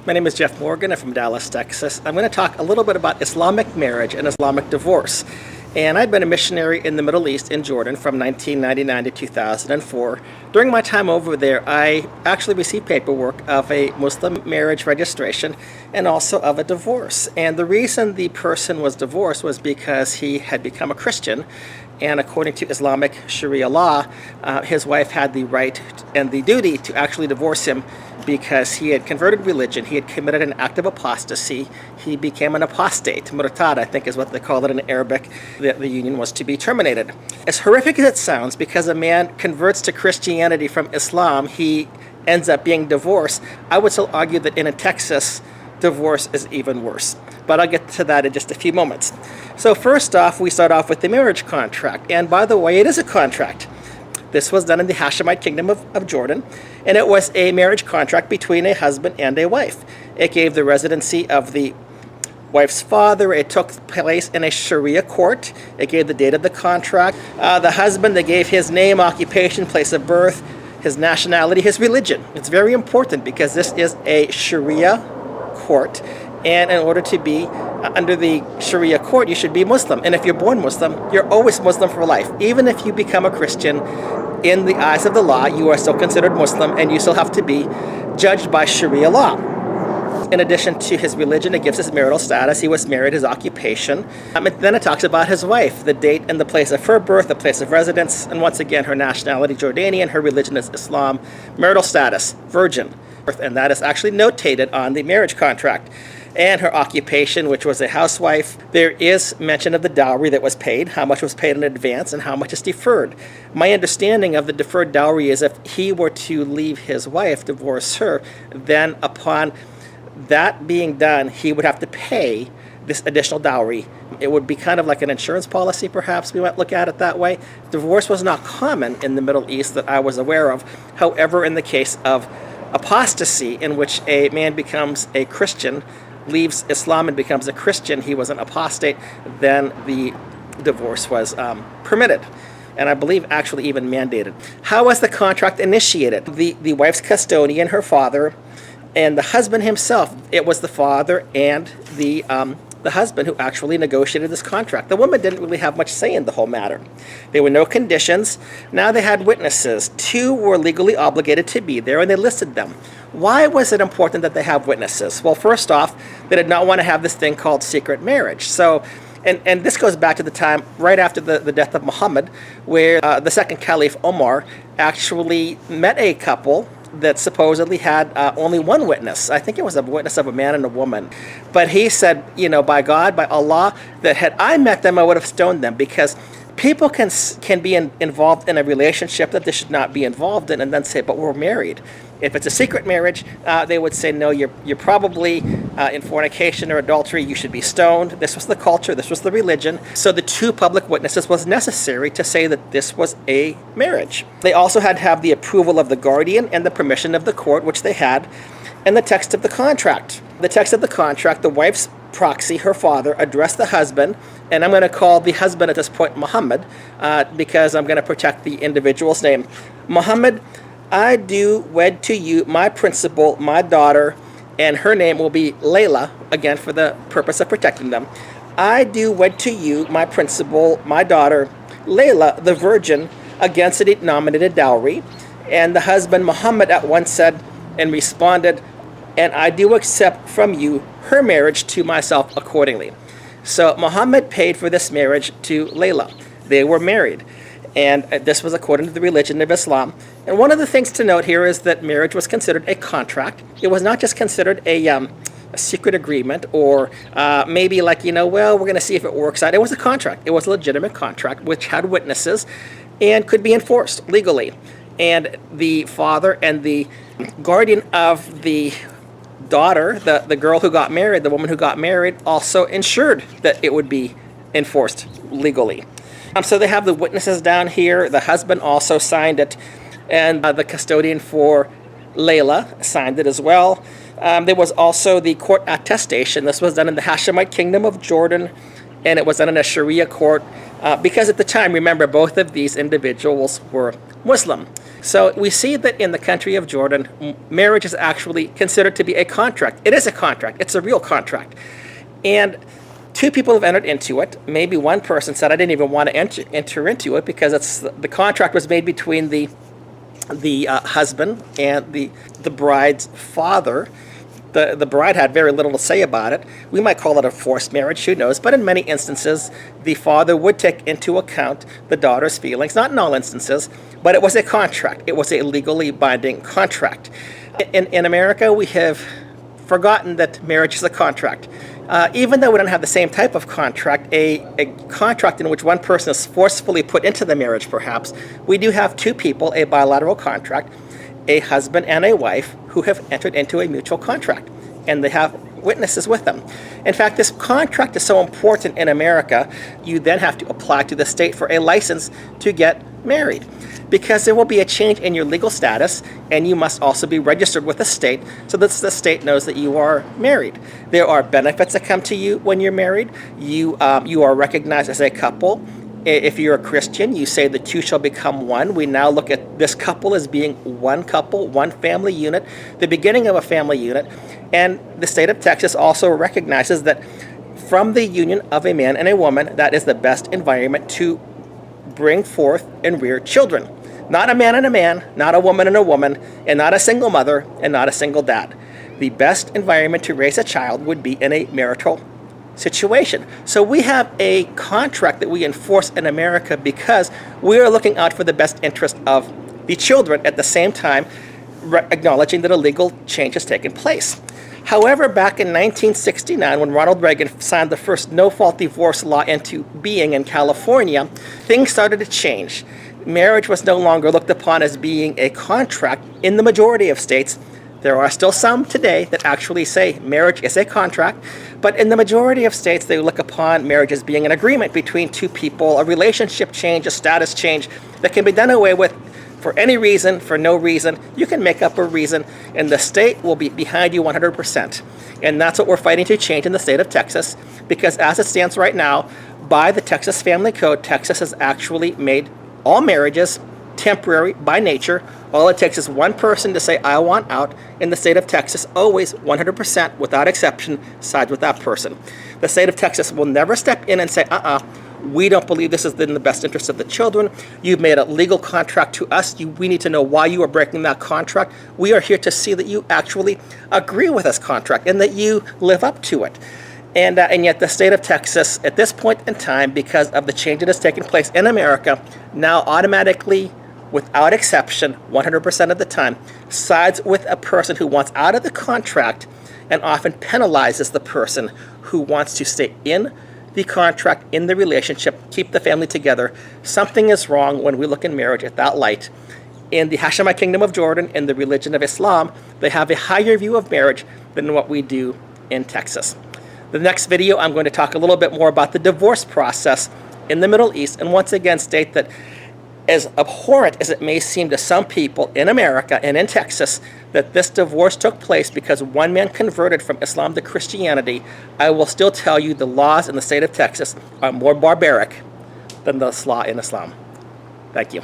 My name is Jeff Morgan. I'm from Dallas, Texas. I'm going to talk a little bit about Islamic marriage and Islamic divorce. And I'd been a missionary in the Middle East in Jordan from 1999 to 2004. During my time over there, I actually received paperwork of a Muslim marriage registration and also of a divorce. And the reason the person was divorced was because he had become a Christian. And according to Islamic Sharia law, his wife had the right and the duty to actually divorce him because he had converted religion. He had committed an act of apostasy. He became an apostate. Murtad, I think is what they call it in Arabic. The union was to be terminated. As horrific as it sounds, because a man converts to Christianity from Islam, he ends up being divorced. I would still argue that in Texas, divorce is even worse. But I'll get to that in just a few moments. So first off, we start off with the marriage contract. And by the way, it is a contract. This was done in the Hashemite kingdom of Jordan, and it was a marriage contract between a husband and a wife. It gave the residency of the wife's father. It took place in a Sharia court. It gave the date of the contract. The husband, they gave his name, occupation, place of birth, his nationality, his religion. It's very important because this is a Sharia court, and in order to be under the Sharia court, you should be Muslim. And if you're born Muslim, you're always Muslim for life. Even if you become a Christian, in the eyes of the law, you are still considered Muslim, and you still have to be judged by Sharia law. In addition to his religion, it gives his marital status. He was married, his occupation. And then it talks about his wife, the date and the place of her birth, the place of residence, and once again, her nationality, Jordanian, her religion is Islam, marital status, virgin. And that is actually notated on the marriage contract. And her occupation, which was a housewife. There is mention of the dowry that was paid, how much was paid in advance, and how much is deferred. My understanding of the deferred dowry is if he were to leave his wife, divorce her, then upon that being done, he would have to pay this additional dowry. It would be kind of like an insurance policy, perhaps we might look at it that way. Divorce was not common in the Middle East that I was aware of. However, in the case of apostasy, in which a man becomes a Christian, leaves Islam and becomes a Christian, he was an apostate, then the divorce was permitted. And I believe actually even mandated. How was the contract initiated? The wife's custodian, her father, and the husband himself. It was the father and the husband who actually negotiated this contract. The woman didn't really have much say in the whole matter. There were no conditions. Now they had witnesses. 2 were legally obligated to be there, and they listed them. Why was it important that they have witnesses? Well, first off, they did not want to have this thing called secret marriage. So, and this goes back to the time right after the death of Muhammad, where the second Caliph Omar actually met a couple that supposedly had only one witness. I think it was a witness of a man and a woman. But he said, by God, by Allah, that had I met them, I would have stoned them, because people can be involved in a relationship that they should not be involved in, and then say, but we're married. If it's a secret marriage, they would say, no, you're probably in fornication or adultery, you should be stoned. This was the culture, this was the religion. So the 2 public witnesses was necessary to say that this was a marriage. They also had to have the approval of the guardian and the permission of the court, which they had, and the text of the contract. The text of the contract, the wife's proxy, her father, addressed the husband, and I'm going to call the husband at this point Muhammad, because I'm going to protect the individual's name. Muhammad, I do wed to you my principal, my daughter, and her name will be Layla, again for the purpose of protecting them. I do wed to you my principal, my daughter, Layla, the virgin, against a denominated dowry. And the husband Muhammad at once said and responded, and I do accept from you her marriage to myself accordingly. So Muhammad paid for this marriage to Layla. They were married. And this was according to the religion of Islam. And one of the things to note here is that marriage was considered a contract. It was not just considered a secret agreement or maybe like, well, we're going to see if it works out. It was a contract. It was a legitimate contract which had witnesses and could be enforced legally. And the father and the guardian of the daughter, the girl who got married, the woman who got married, also ensured that it would be enforced legally. So they have the witnesses down here. The husband also signed it, and the custodian for Layla signed it as well. There was also the court attestation. This was done in the Hashemite kingdom of Jordan, and it was done in a Sharia court. because at the time, remember, both of these individuals were Muslim. So we see that in the country of Jordan, marriage is actually considered to be a contract. It is a contract. It's a real contract. And two people have entered into it. Maybe one person said, I didn't even want to enter into it because the contract was made between the husband and the bride's father. The bride had very little to say about it. We might call it a forced marriage, who knows? But in many instances, the father would take into account the daughter's feelings. Not in all instances, but it was a contract. It was a legally binding contract. In America, we have forgotten that marriage is a contract. Even though we don't have the same type of contract, a contract in which one person is forcefully put into the marriage, perhaps, we do have two people, a bilateral contract, a husband and a wife, who have entered into a mutual contract, and they have witnesses with them. In fact, this contract is so important in America, you then have to apply to the state for a license to get married, because there will be a change in your legal status, and you must also be registered with the state so that the state knows that you are married. There are benefits that come to you when you're married. You are recognized as a couple. If you're a Christian, you say the two shall become one. We now look at this couple as being one couple, one family unit, the beginning of a family unit. And the state of Texas also recognizes that from the union of a man and a woman, that is the best environment to bring forth and rear children. Not a man and a man, not a woman and a woman, and not a single mother and not a single dad. The best environment to raise a child would be in a marital situation. So we have a contract that we enforce in America because we are looking out for the best interest of the children at the same time acknowledging that a legal change has taken place. However, back in 1969, when Ronald Reagan signed the first no-fault divorce law into being in California, things started to change. Marriage was no longer looked upon as being a contract in the majority of states. There are still some today that actually say marriage is a contract, but in the majority of states, they look upon marriage as being an agreement between two people, a relationship change, a status change that can be done away with for any reason, for no reason. You can make up a reason, and the state will be behind you 100%. And that's what we're fighting to change in the state of Texas, because as it stands right now, by the Texas Family Code, Texas has actually made all marriages temporary by nature. All it takes is one person to say, I want out, in the state of Texas, always 100%, without exception, sides with that person. The state of Texas will never step in and say, we don't believe this is in the best interest of the children. You've made a legal contract to us. We need to know why you are breaking that contract. We are here to see that you actually agree with this contract and that you live up to it. And yet the state of Texas, at this point in time, because of the change that has taken place in America, now automatically, without exception, 100% of the time, sides with a person who wants out of the contract and often penalizes the person who wants to stay in the contract, in the relationship, keep the family together. Something is wrong when we look in marriage at that light. In the Hashemite Kingdom of Jordan, in the religion of Islam, they have a higher view of marriage than what we do in Texas. The next video, I'm going to talk a little bit more about the divorce process in the Middle East, and once again state that as abhorrent as it may seem to some people in America and in Texas that this divorce took place because one man converted from Islam to Christianity, I will still tell you the laws in the state of Texas are more barbaric than the law in Islam. Thank you.